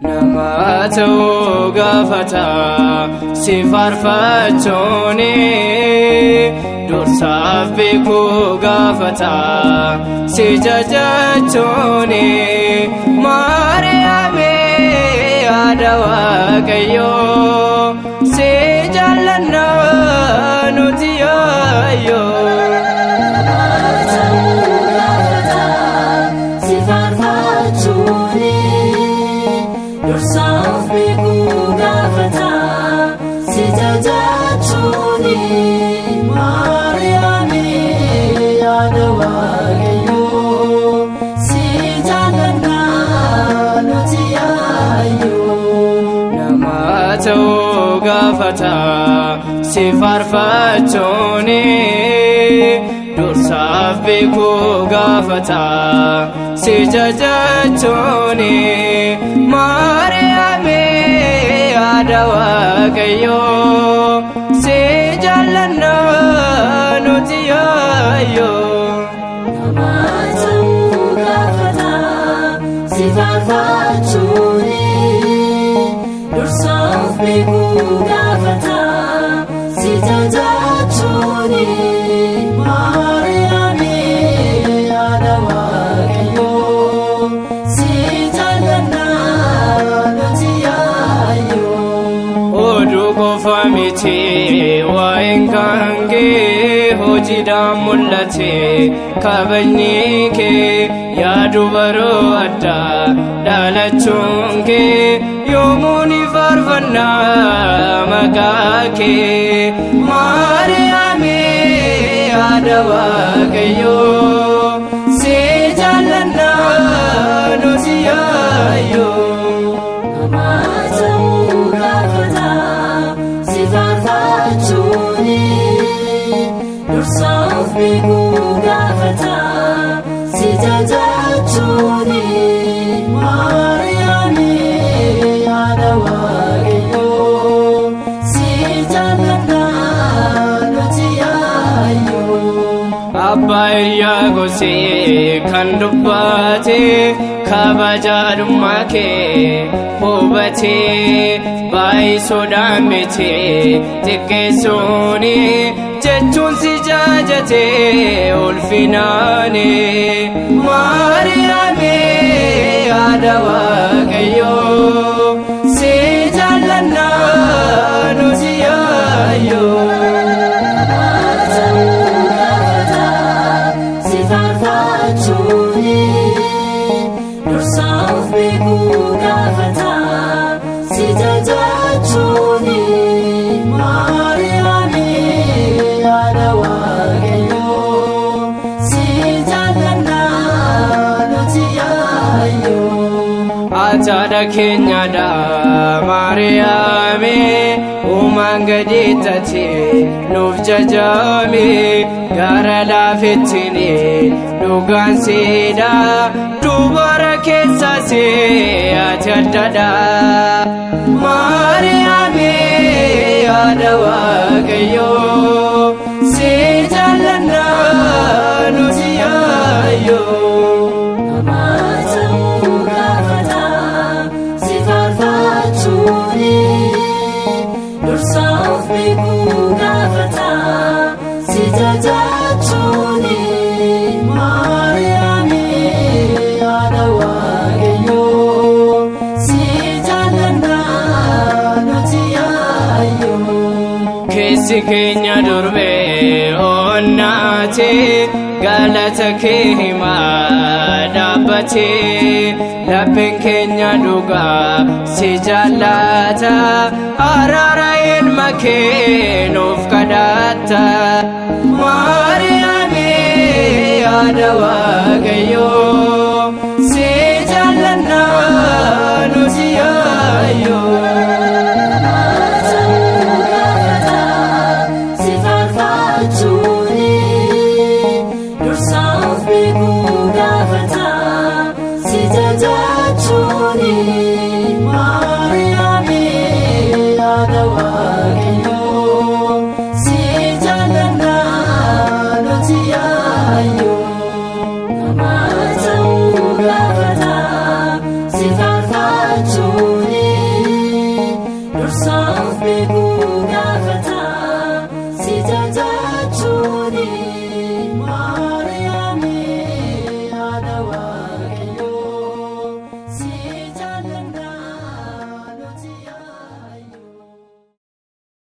Namatu gafata si farfachone dursaaf beeku gafata si jajachone Maariyaame haadha Waaqayyoo si jaallanna nuti yaayoo. Dursaaf beeku gafata si jajachone Maariyaame haadha Waaqayyoo si jaallanna nuti yaayoo. Namatu gafata si farfachone dursaaf beeku gafata si jajachone Maariyaame haadha Waaqayyoo si jaallanna nuti yaayoo. Namatu gafata si farfachone dursaaf beeku gafata si jajachone Maariyaame haadha Waaqayyoo si jaallanna nuti yaayoo. Oduu qofa miti waa'een kan kee hojiidhaan mul'ate kabajni kee yaadu baroo addaa dhalachuun kee yoomuu ni faarfanna maqaa kee Maariyaame haadha Waaqayyoo si jaallanna nuti yaayoo. Namatu gafata si farfachone dursaaf beeku gafata si jajachone Maariyaame haadha Waaqayyoo si jaallanna nuti yaayoo. Abbaa hiriyaa gosee kan dubbate kabajaadhummaa kee hubatee baay'ee sodaan miti xiqqeessuuni jechuun si jajatee ulfinaani Maariyaame haadha Waaqayyoo si jaallanna nuti yaayoo. Dursaaf beeku gafata si jajachone Maariyaame haadha Waaqayyoo si jaallanna nuti yaayoo. Haadha keenyadha Maariyaame uumaan gadi taate nuuf jajame gara laafettini dhugaan siidha dubara keessa si ati addadha Maariyaame haadha Waaqayyoo si jaallanna nuti yaayoo. Namatu gafata si farfachone dursaaf beeku gafata si jajachone Maariyaame haadha Waaqayyoo si jaallanna nuti yaayoo. Keessi keenya durbee onnaate galata kee himaa dhaabbate lapheen keenya dhugaa si jaallata araara ilma kee nuuf kadhatta Maariyaame haadha Waaqayyoo